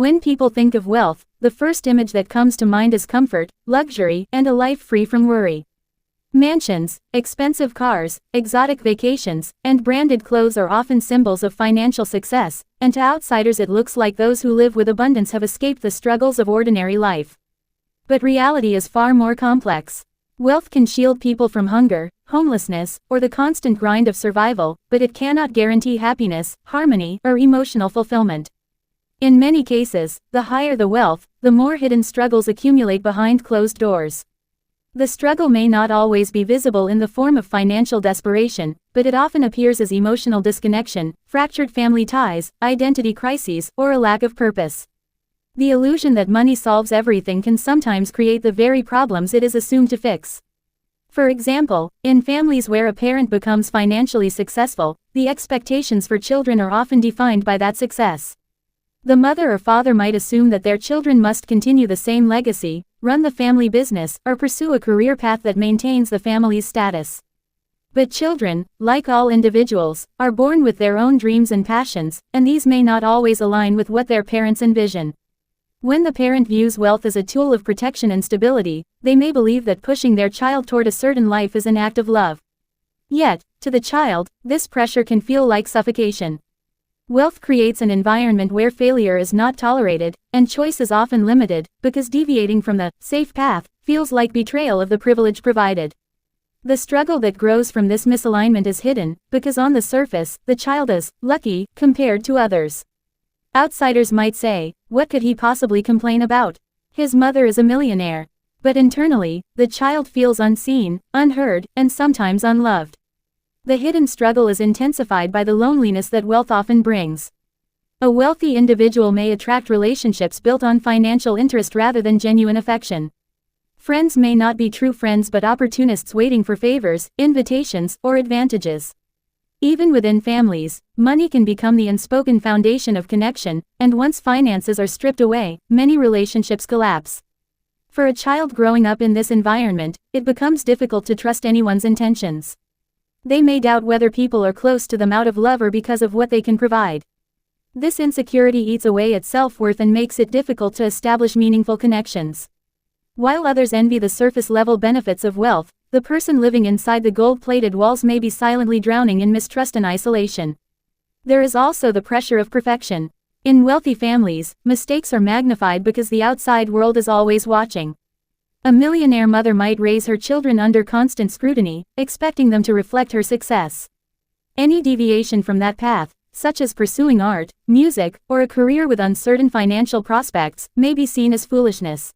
When people think of wealth, the first image that comes to mind is comfort, luxury, and a life free from worry. Mansions, expensive cars, exotic vacations, and branded clothes are often symbols of financial success, and to outsiders it looks like those who live with abundance have escaped the struggles of ordinary life. But reality is far more complex. Wealth can shield people from hunger, homelessness, or the constant grind of survival, but it cannot guarantee happiness, harmony, or emotional fulfillment. In many cases, the higher the wealth, the more hidden struggles accumulate behind closed doors. The struggle may not always be visible in the form of financial desperation, but it often appears as emotional disconnection, fractured family ties, identity crises, or a lack of purpose. The illusion that money solves everything can sometimes create the very problems it is assumed to fix. For example, in families where a parent becomes financially successful, the expectations for children are often defined by that success. The mother or father might assume that their children must continue the same legacy, run the family business, or pursue a career path that maintains the family's status. But children, like all individuals, are born with their own dreams and passions, and these may not always align with what their parents envision. When the parent views wealth as a tool of protection and stability, they may believe that pushing their child toward a certain life is an act of love. Yet, to the child, this pressure can feel like suffocation. Wealth creates an environment where failure is not tolerated, and choice is often limited, because deviating from the safe path feels like betrayal of the privilege provided. The struggle that grows from this misalignment is hidden, because on the surface, the child is lucky compared to others. Outsiders might say, what could he possibly complain about? His mother is a millionaire. But internally, the child feels unseen, unheard, and sometimes unloved. The hidden struggle is intensified by the loneliness that wealth often brings. A wealthy individual may attract relationships built on financial interest rather than genuine affection. Friends may not be true friends but opportunists waiting for favors, invitations, or advantages. Even within families, money can become the unspoken foundation of connection, and once finances are stripped away, many relationships collapse. For a child growing up in this environment, it becomes difficult to trust anyone's intentions. They may doubt whether people are close to them out of love or because of what they can provide. This insecurity eats away at self-worth and makes it difficult to establish meaningful connections. While others envy the surface-level benefits of wealth, the person living inside the gold-plated walls may be silently drowning in mistrust and isolation. There is also the pressure of perfection. In wealthy families, mistakes are magnified because the outside world is always watching. A millionaire mother might raise her children under constant scrutiny, expecting them to reflect her success. Any deviation from that path, such as pursuing art, music, or a career with uncertain financial prospects, may be seen as foolishness.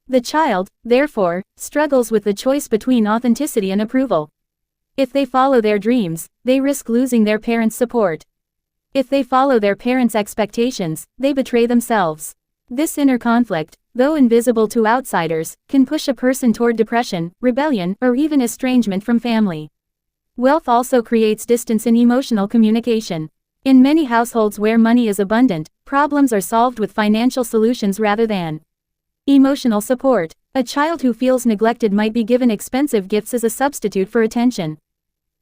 The child, therefore, struggles with the choice between authenticity and approval. If they follow their dreams, they risk losing their parents' support. If they follow their parents' expectations, they betray themselves. This inner conflict, though invisible to outsiders, can push a person toward depression, rebellion, or even estrangement from family. Wealth also creates distance in emotional communication. In many households where money is abundant, problems are solved with financial solutions rather than emotional support. A child who feels neglected might be given expensive gifts as a substitute for attention.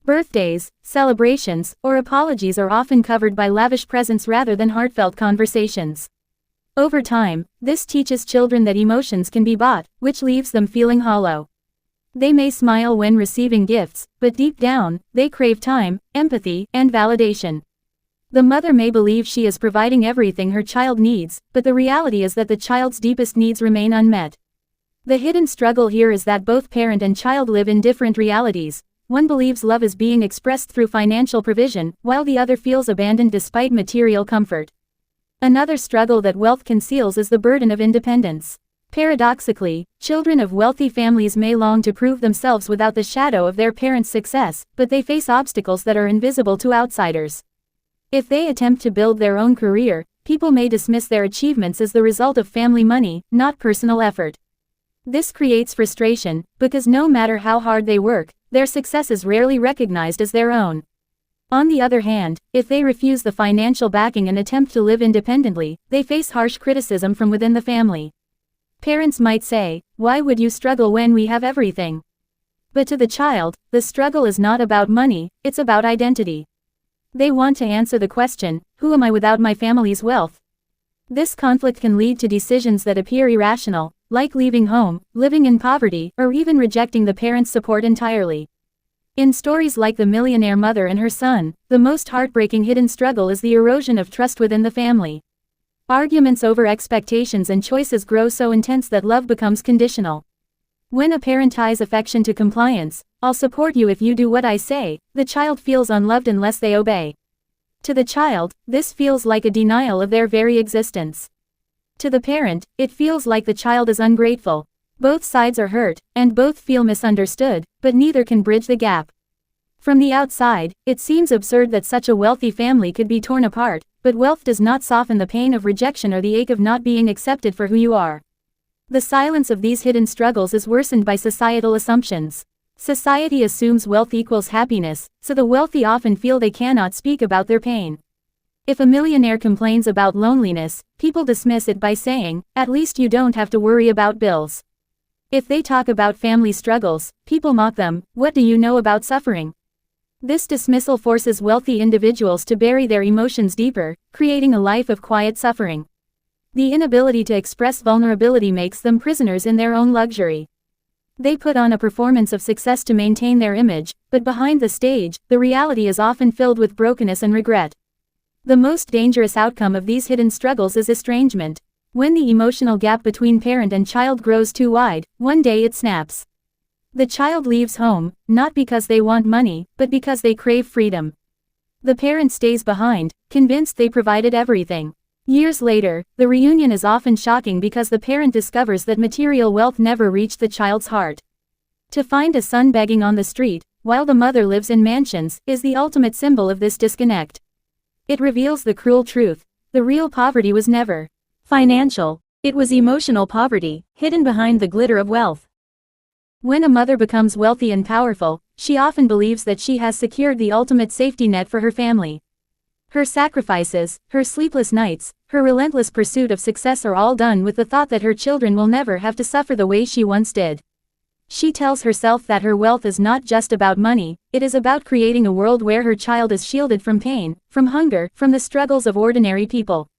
Birthdays, celebrations, or apologies are often covered by lavish presents rather than heartfelt conversations. Over time, this teaches children that emotions can be bought, which leaves them feeling hollow. They may smile when receiving gifts, but deep down, they crave time, empathy, and validation. The mother may believe she is providing everything her child needs, but the reality is that the child's deepest needs remain unmet. The hidden struggle here is that both parent and child live in different realities. One believes love is being expressed through financial provision, while the other feels abandoned despite material comfort. Another struggle that wealth conceals is the burden of independence. Paradoxically, children of wealthy families may long to prove themselves without the shadow of their parents' success, but they face obstacles that are invisible to outsiders. If they attempt to build their own career, people may dismiss their achievements as the result of family money, not personal effort. This creates frustration, because no matter how hard they work, their success is rarely recognized as their own. On the other hand, if they refuse the financial backing and attempt to live independently, they face harsh criticism from within the family. Parents might say, "Why would you struggle when we have everything?" But to the child, the struggle is not about money, it's about identity. They want to answer the question, who am I without my family's wealth? This conflict can lead to decisions that appear irrational, like leaving home, living in poverty, or even rejecting the parent's support entirely. In stories like The Millionaire Mother and Her Son, the most heartbreaking hidden struggle is the erosion of trust within the family. Arguments over expectations and choices grow so intense that love becomes conditional. When a parent ties affection to compliance, "I'll support you if you do what I say," the child feels unloved unless they obey. To the child, this feels like a denial of their very existence. To the parent, it feels like the child is ungrateful. Both sides are hurt, and both feel misunderstood, but neither can bridge the gap. From the outside, it seems absurd that such a wealthy family could be torn apart, but wealth does not soften the pain of rejection or the ache of not being accepted for who you are. The silence of these hidden struggles is worsened by societal assumptions. Society assumes wealth equals happiness, so the wealthy often feel they cannot speak about their pain. If a millionaire complains about loneliness, people dismiss it by saying, "At least you don't have to worry about bills." If they talk about family struggles, people mock them, "What do you know about suffering?" This dismissal forces wealthy individuals to bury their emotions deeper, creating a life of quiet suffering. The inability to express vulnerability makes them prisoners in their own luxury. They put on a performance of success to maintain their image, but behind the stage, the reality is often filled with brokenness and regret. The most dangerous outcome of these hidden struggles is estrangement. When the emotional gap between parent and child grows too wide, one day it snaps. The child leaves home, not because they want money, but because they crave freedom. The parent stays behind, convinced they provided everything. Years later, the reunion is often shocking because the parent discovers that material wealth never reached the child's heart. To find a son begging on the street, while the mother lives in mansions, is the ultimate symbol of this disconnect. It reveals the cruel truth. The real poverty was never financial. It was emotional poverty, hidden behind the glitter of wealth. When a mother becomes wealthy and powerful, she often believes that she has secured the ultimate safety net for her family. Her sacrifices, her sleepless nights, her relentless pursuit of success are all done with the thought that her children will never have to suffer the way she once did. She tells herself that her wealth is not just about money, it is about creating a world where her child is shielded from pain, from hunger, from the struggles of ordinary people.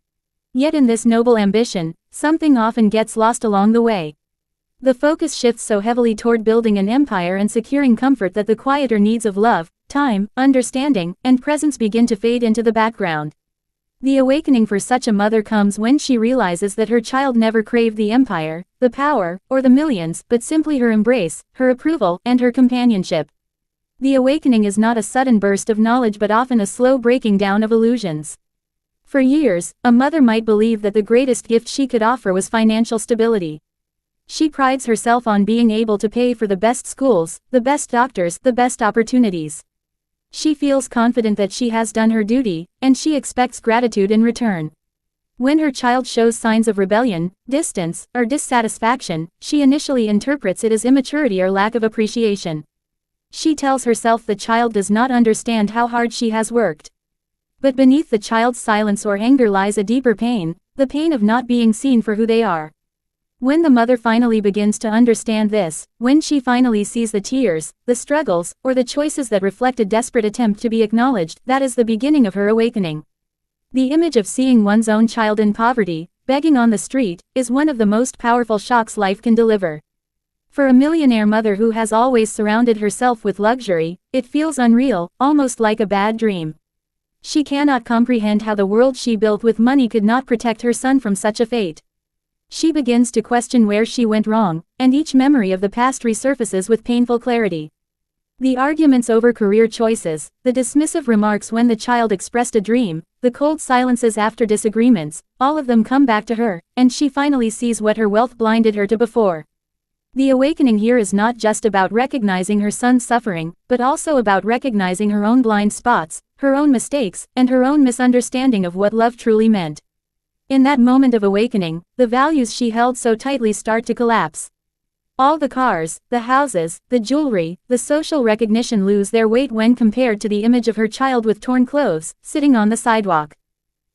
Yet in this noble ambition, something often gets lost along the way. The focus shifts so heavily toward building an empire and securing comfort that the quieter needs of love, time, understanding, and presence begin to fade into the background. The awakening for such a mother comes when she realizes that her child never craved the empire, the power, or the millions, but simply her embrace, her approval, and her companionship. The awakening is not a sudden burst of knowledge but often a slow breaking down of illusions. For years, a mother might believe that the greatest gift she could offer was financial stability. She prides herself on being able to pay for the best schools, the best doctors, the best opportunities. She feels confident that she has done her duty, and she expects gratitude in return. When her child shows signs of rebellion, distance, or dissatisfaction, she initially interprets it as immaturity or lack of appreciation. She tells herself the child does not understand how hard she has worked. But beneath the child's silence or anger lies a deeper pain, the pain of not being seen for who they are. When the mother finally begins to understand this, when she finally sees the tears, the struggles, or the choices that reflect a desperate attempt to be acknowledged, that is the beginning of her awakening. The image of seeing one's own child in poverty, begging on the street, is one of the most powerful shocks life can deliver. For a millionaire mother who has always surrounded herself with luxury, it feels unreal, almost like a bad dream. She cannot comprehend how the world she built with money could not protect her son from such a fate. She begins to question where she went wrong, and each memory of the past resurfaces with painful clarity. The arguments over career choices, the dismissive remarks when the child expressed a dream, the cold silences after disagreements, all of them come back to her, and she finally sees what her wealth blinded her to before. The awakening here is not just about recognizing her son's suffering, but also about recognizing her own blind spots, her own mistakes, and her own misunderstanding of what love truly meant. In that moment of awakening, the values she held so tightly start to collapse. All the cars, the houses, the jewelry, the social recognition lose their weight when compared to the image of her child with torn clothes, sitting on the sidewalk.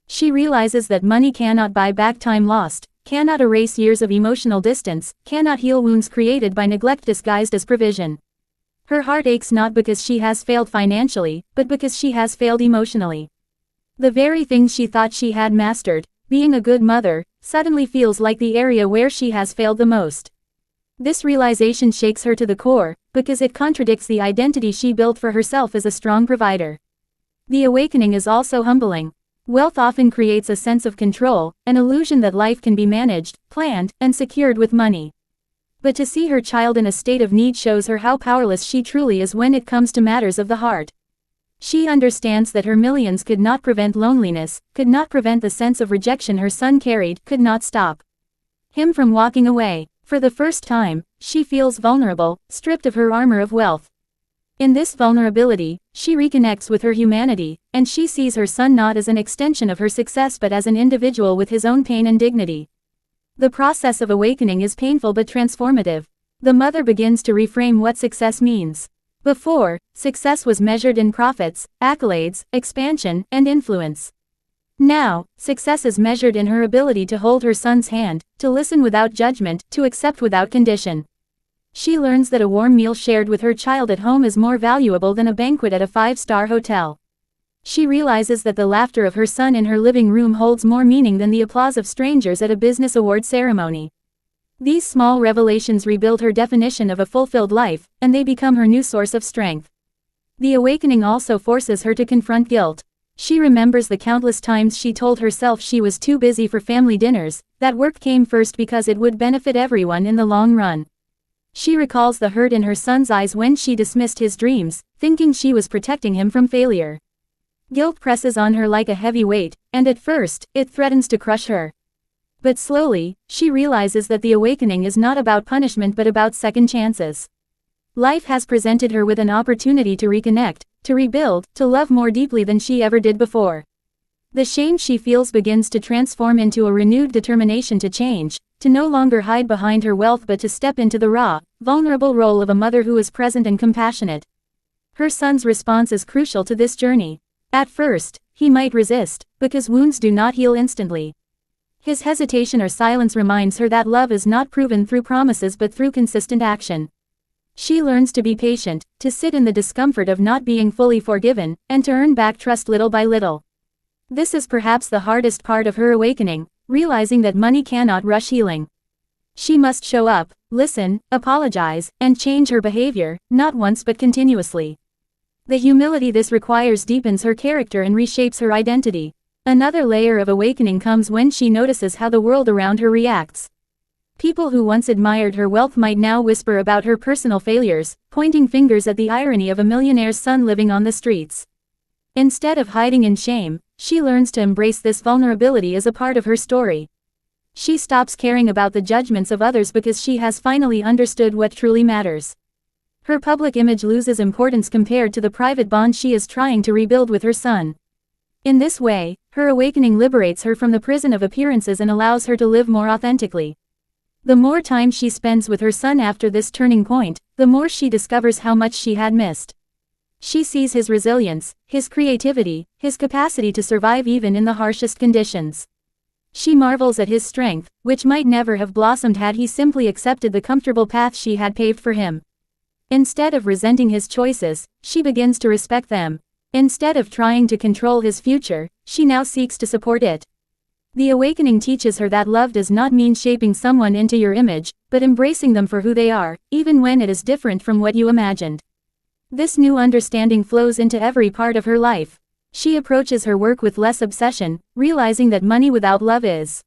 She realizes that money cannot buy back time lost, cannot erase years of emotional distance, cannot heal wounds created by neglect disguised as provision. Her heart aches not because she has failed financially, but because she has failed emotionally. The very things she thought she had mastered, being a good mother, suddenly feels like the area where she has failed the most. This realization shakes her to the core, because it contradicts the identity she built for herself as a strong provider. The awakening is also humbling. Wealth often creates a sense of control, an illusion that life can be managed, planned, and secured with money. But to see her child in a state of need shows her how powerless she truly is when it comes to matters of the heart. She understands that her millions could not prevent loneliness, could not prevent the sense of rejection her son carried, could not stop him from walking away. For the first time, she feels vulnerable, stripped of her armor of wealth. In this vulnerability, she reconnects with her humanity, and she sees her son not as an extension of her success but as an individual with his own pain and dignity. The process of awakening is painful but transformative. The mother begins to reframe what success means. Before, success was measured in profits, accolades, expansion, and influence. Now, success is measured in her ability to hold her son's hand, to listen without judgment, to accept without condition. She learns that a warm meal shared with her child at home is more valuable than a banquet at a 5-star hotel. She realizes that the laughter of her son in her living room holds more meaning than the applause of strangers at a business award ceremony. These small revelations rebuild her definition of a fulfilled life, and they become her new source of strength. The awakening also forces her to confront guilt. She remembers the countless times she told herself she was too busy for family dinners, that work came first because it would benefit everyone in the long run. She recalls the hurt in her son's eyes when she dismissed his dreams, thinking she was protecting him from failure. Guilt presses on her like a heavy weight, and at first, it threatens to crush her. But slowly, she realizes that the awakening is not about punishment but about second chances. Life has presented her with an opportunity to reconnect, to rebuild, to love more deeply than she ever did before. The shame she feels begins to transform into a renewed determination to change, to no longer hide behind her wealth but to step into the raw, vulnerable role of a mother who is present and compassionate. Her son's response is crucial to this journey. At first, he might resist, because wounds do not heal instantly. His hesitation or silence reminds her that love is not proven through promises but through consistent action. She learns to be patient, to sit in the discomfort of not being fully forgiven, and to earn back trust little by little. This is perhaps the hardest part of her awakening, realizing that money cannot rush healing. She must show up, listen, apologize, and change her behavior, not once but continuously. The humility this requires deepens her character and reshapes her identity. Another layer of awakening comes when she notices how the world around her reacts. People who once admired her wealth might now whisper about her personal failures, pointing fingers at the irony of a millionaire's son living on the streets. Instead of hiding in shame, she learns to embrace this vulnerability as a part of her story. She stops caring about the judgments of others because she has finally understood what truly matters. Her public image loses importance compared to the private bond she is trying to rebuild with her son. In this way, her awakening liberates her from the prison of appearances and allows her to live more authentically. The more time she spends with her son after this turning point, the more she discovers how much she had missed. She sees his resilience, his creativity, his capacity to survive even in the harshest conditions. She marvels at his strength, which might never have blossomed had he simply accepted the comfortable path she had paved for him. Instead of resenting his choices, she begins to respect them. Instead of trying to control his future, she now seeks to support it. The awakening teaches her that love does not mean shaping someone into your image, but embracing them for who they are, even when it is different from what you imagined. This new understanding flows into every part of her life. She approaches her work with less obsession, realizing that money without love is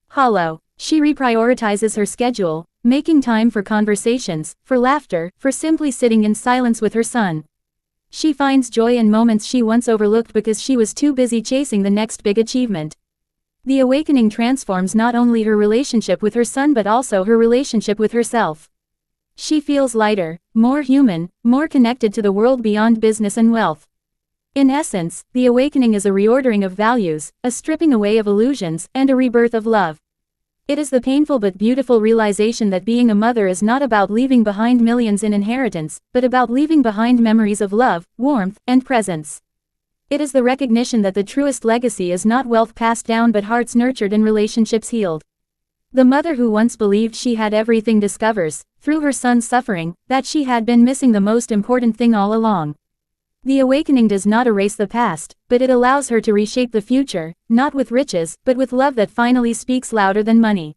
hollow. She reprioritizes her schedule, making time for conversations, for laughter, for simply sitting in silence with her son. She finds joy in moments she once overlooked because she was too busy chasing the next big achievement. The awakening transforms not only her relationship with her son but also her relationship with herself. She feels lighter, more human, more connected to the world beyond business and wealth. In essence, the awakening is a reordering of values, a stripping away of illusions, and a rebirth of love. It is the painful but beautiful realization that being a mother is not about leaving behind millions in inheritance, but about leaving behind memories of love, warmth, and presence. It is the recognition that the truest legacy is not wealth passed down but hearts nurtured and relationships healed. The mother who once believed she had everything discovers, through her son's suffering, that she had been missing the most important thing all along. The awakening does not erase the past, but it allows her to reshape the future, not with riches, but with love that finally speaks louder than money.